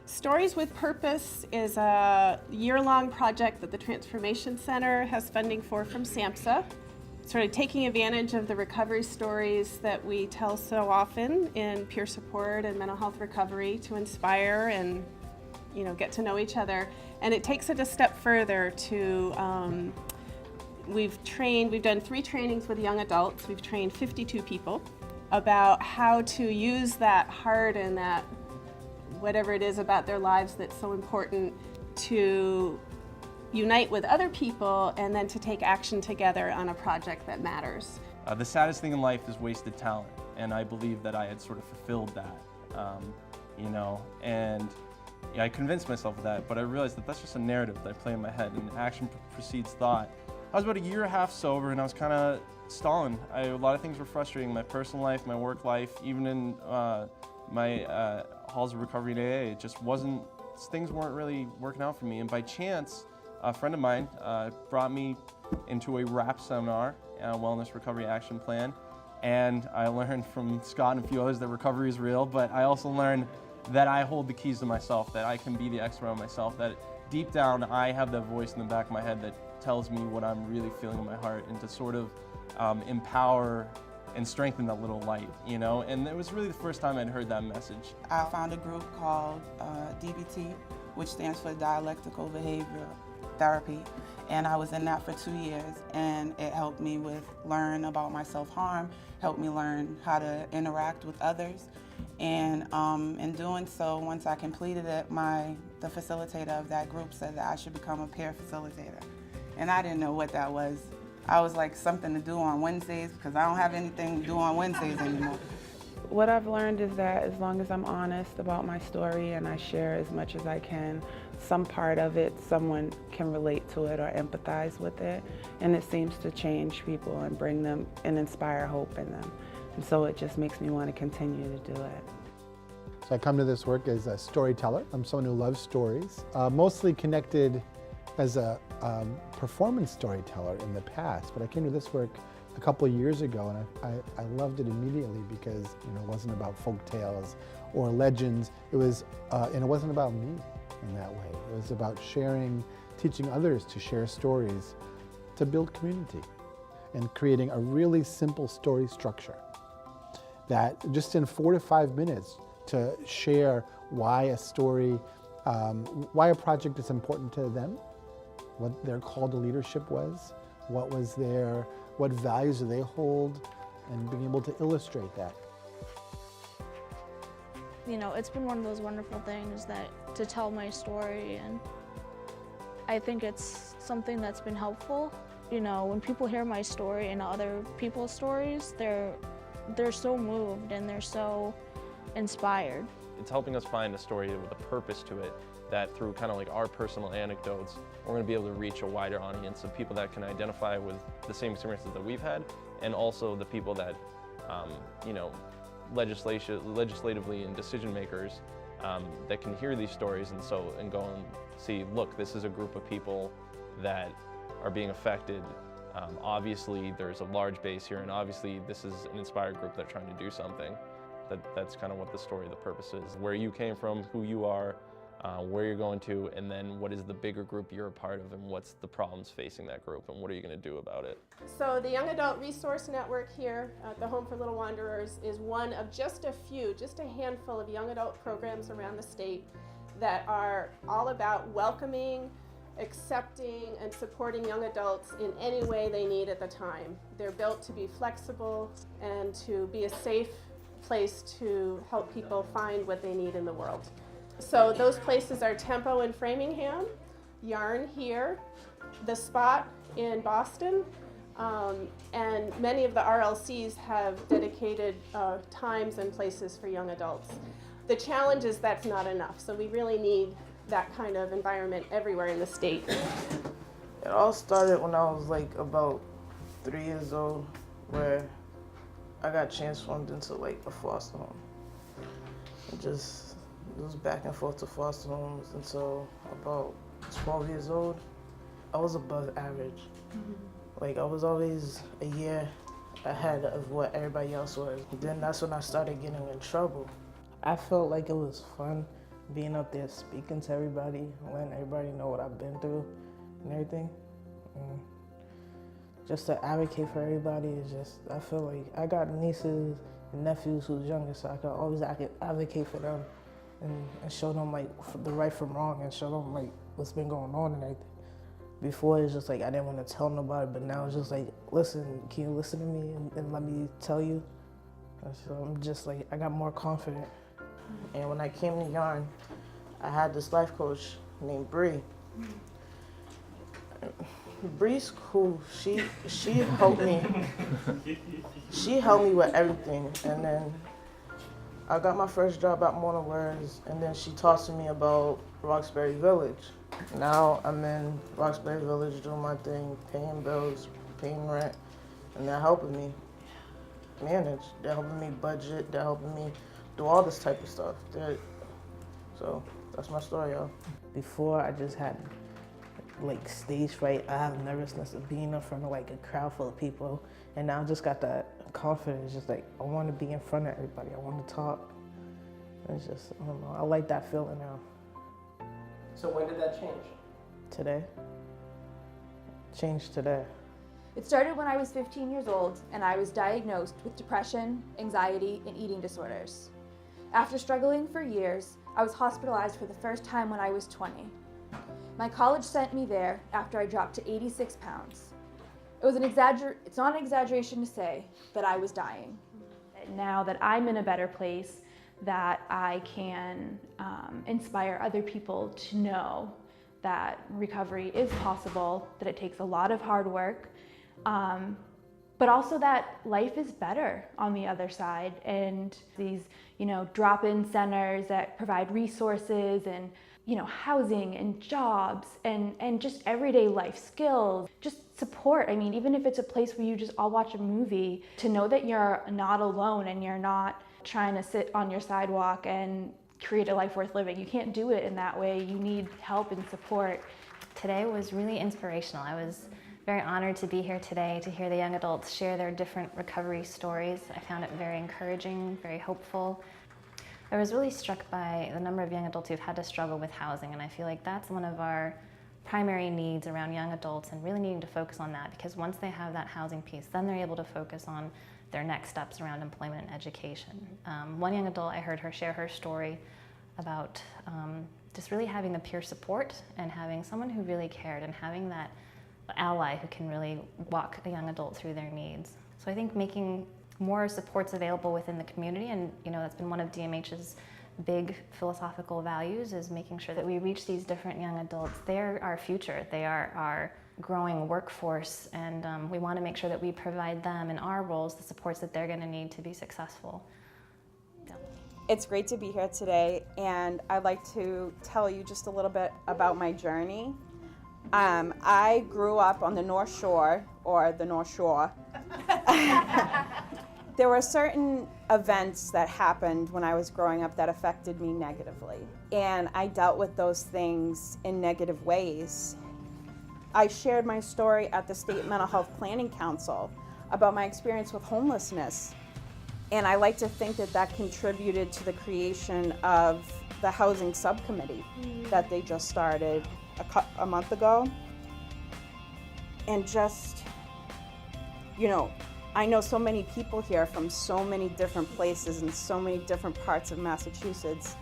Stories with Purpose is a year-long project that the Transformation Center has funding for from SAMHSA, sort of taking advantage of the recovery stories that we tell so often in peer support and mental health recovery to inspire and get to know each other. And it takes it a step further to, we've done 3 trainings with young adults. We've trained 52 people about how to use that heart and that whatever it is about their lives that's so important to unite with other people and then to take action together on a project that matters. The saddest thing in life is wasted talent, and I believe that I had sort of fulfilled that, and I convinced myself of that, but I realized that that's just a narrative that I play in my head, and action precedes thought. I was about a year and a half sober, and I was kind of stalling. A lot of things were frustrating, my personal life, my work life, even in my halls of recovery in AA. It just things weren't really working out for me, and by chance, a friend of mine brought me into a RAP seminar, Wellness Recovery Action Plan, and I learned from Scott and a few others that recovery is real, but I also learned that I hold the keys to myself, that I can be the expert on myself, that deep down I have that voice in the back of my head that tells me what I'm really feeling in my heart, and to sort of empower and strengthen that little light, and it was really the first time I'd heard that message. I found a group called DBT, which stands for Dialectical Behavioral Therapy, and I was in that for 2 years, and it helped me learn about my self-harm, helped me learn how to interact with others, and in doing so, once I completed it, the facilitator of that group said that I should become a peer facilitator, and I didn't know what that was. I was like, something to do on Wednesdays, because I don't have anything to do on Wednesdays anymore. What I've learned is that as long as I'm honest about my story and I share as much as I can, some part of it, someone can relate to it or empathize with it, and it seems to change people and bring them and inspire hope in them. And so it just makes me want to continue to do it. So I come to this work as a storyteller. I'm someone who loves stories, mostly connected as a performance storyteller in the past, but I came to this work a couple of years ago, and I loved it immediately because it wasn't about folk tales or legends. It was, and it wasn't about me in that way. It was about sharing, teaching others to share stories, to build community, and creating a really simple story structure that just in 4 to 5 minutes to share why a story, why a project is important to them, what their call to leadership was, what values do they hold, and being able to illustrate that. It's been one of those wonderful things to tell my story, and I think it's something that's been helpful. When people hear my story and other people's stories, they're so moved and they're so inspired. It's helping us find a story with a purpose to it, that through kind of like our personal anecdotes, we're going to be able to reach a wider audience of people that can identify with the same experiences that we've had, and also the people that, legislatively and decision makers that can hear these stories and go and see, look, this is a group of people that are being affected. Obviously, there's a large base here, and obviously this is an inspired group that are trying to do something. That's kind of what the story of the purpose is. Where you came from, who you are, where you're going to, and then what is the bigger group you're a part of, and what's the problems facing that group, and what are you going to do about it? So the Young Adult Resource Network here at the Home for Little Wanderers is one of just a handful of young adult programs around the state that are all about welcoming, accepting, and supporting young adults in any way they need at the time. They're built to be flexible and to be a safe place to help people find what they need in the world. So those places are Tempo in Framingham, Yarn here, The Spot in Boston, and many of the RLCs have dedicated times and places for young adults. The challenge is that's not enough, so we really need that kind of environment everywhere in the state. It all started when I was like about 3 years old, where I got transformed into like a foster home. It was back and forth to foster homes until about 12 years old. I was above average. Like I was always a year ahead of what everybody else was. Then that's when I started getting in trouble. I felt like it was fun being up there speaking to everybody, letting everybody know what I've been through and everything. And just to advocate for everybody is just, I feel like I got nieces and nephews who's younger, so I can always advocate for them and show them like the right from wrong and show them like what's been going on and everything. Before it's just like I didn't want to tell nobody, but now it's just like, listen, can you listen to me and let me tell you? And so I'm just like, I got more confident. And when I came to Yarn, I had this life coach named Bree. Bree's cool. She helped me. She helped me with everything. And then I got my first job at Morning Words, and then she talked to me about Roxbury Village. Now I'm in Roxbury Village doing my thing, paying bills, paying rent, and they're helping me manage. They're helping me budget. They're helping me do all this type of stuff. So that's my story, y'all. Before I just had like stage fright. I have nervousness of being in front of like a crowd full of people, and now I just got that confidence. Just like I want to be in front of everybody. I want to talk. It's just, I don't know. I like that feeling now. So when did that change? Today. Changed today. It started when I was 15 years old and I was diagnosed with depression, anxiety, and eating disorders. After struggling for years, I was hospitalized for the first time when I was 20. My college sent me there after I dropped to 86 pounds. It's not an exaggeration to say that I was dying. Now that I'm in a better place, that I can inspire other people to know that recovery is possible, that it takes a lot of hard work, but also that life is better on the other side. And these, drop-in centers that provide resources and, housing and jobs and just everyday life skills, just support. I mean, even if it's a place where you just all watch a movie, to know that you're not alone and you're not trying to sit on your sidewalk and create a life worth living. You can't do it in that way. You need help and support. Today was really inspirational. I was very honored to be here today to hear the young adults share their different recovery stories. I found it very encouraging, very hopeful. I was really struck by the number of young adults who've had to struggle with housing, and I feel like that's one of our primary needs around young adults, and really needing to focus on that, because once they have that housing piece, then they're able to focus on their next steps around employment and education. One young adult, I heard her share her story about just really having the peer support and having someone who really cared and having that ally who can really walk a young adult through their needs. So I think making more supports available within the community, and that's been one of DMH's big philosophical values, is making sure that we reach these different young adults. They're our future. They are our growing workforce, and we want to make sure that we provide them in our roles the supports that they're going to need to be successful. It's great to be here today, and I'd like to tell you just a little bit about my journey. I grew up on the North Shore, or the North Shore. There were certain events that happened when I was growing up that affected me negatively, and I dealt with those things in negative ways. I shared my story at the State Mental Health Planning Council about my experience with homelessness, and I like to think that that contributed to the creation of the housing subcommittee that they just started a month ago. And just, I know so many people here from so many different places and so many different parts of Massachusetts.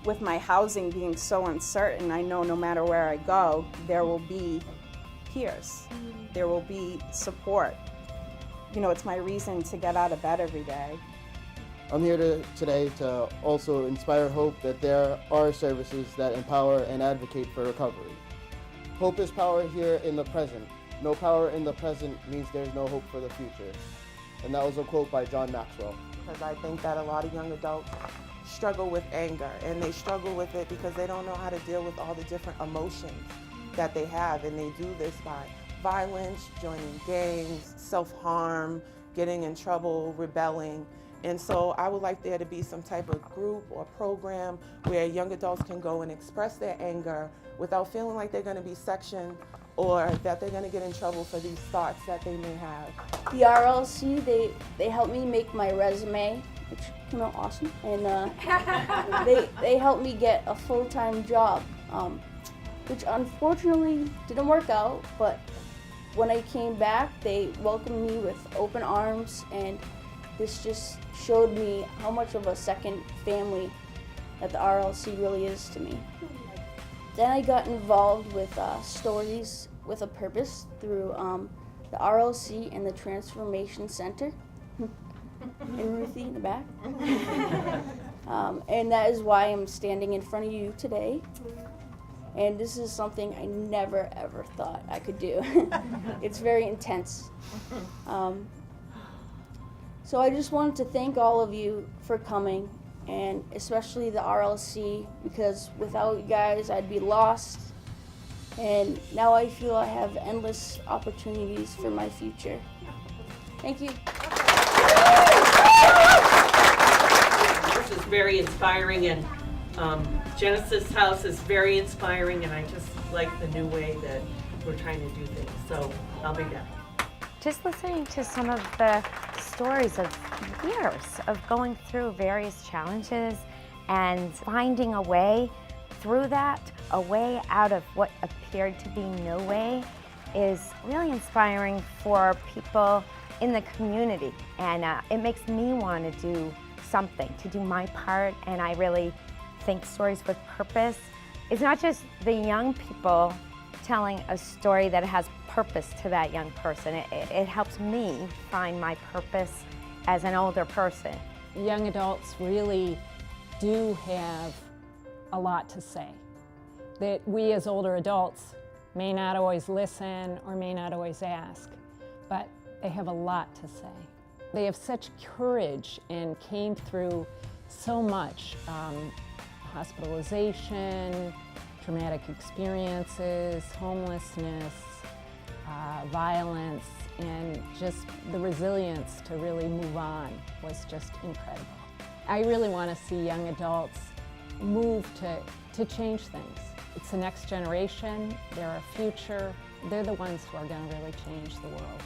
With my housing being so uncertain, I know no matter where I go, there will be peers. There will be support. It's my reason to get out of bed every day. I'm here today to also inspire hope that there are services that empower and advocate for recovery. Hope is power here in the present. No power in the present means there's no hope for the future. And that was a quote by John Maxwell. Because I think that a lot of young adults struggle with anger, and they struggle with it because they don't know how to deal with all the different emotions that they have, and they do this by violence, joining gangs, self-harm, getting in trouble, rebelling. And so I would like there to be some type of group or program where young adults can go and express their anger without feeling like they're going to be sectioned or that they're going to get in trouble for these thoughts that they may have. The RLC, they helped me make my resume which came out awesome. And they helped me get a full-time job, which unfortunately didn't work out, but when I came back, they welcomed me with open arms, and this just showed me how much of a second family that the RLC really is to me. Then I got involved with Stories with a Purpose through the RLC and the Transformation Center, and Ruthie in the back. And that is why I'm standing in front of you today. And this is something I never ever thought I could do. It's very intense. So I just wanted to thank all of you for coming, and especially the RLC, because without you guys I'd be lost. And now I feel I have endless opportunities for my future. Thank you. This is very inspiring, and Genesis House is very inspiring, and I just like the new way that we're trying to do things. So I'll be back. Just listening to some of the stories of years of going through various challenges and finding a way through that, a way out of what appeared to be no way, is really inspiring for people in the community. And it makes me want to do something, to do my part. And I really think Stories with Purpose is not just the young people telling a story that has purpose to that young person. It helps me find my purpose as an older person. Young adults really do have a lot to say that we as older adults may not always listen or may not always ask, but they have a lot to say. They have such courage and came through so much hospitalization, traumatic experiences, homelessness, violence, and just the resilience to really move on was just incredible. I really want to see young adults move to change things. It's the next generation, they're our future, they're the ones who are going to really change the world.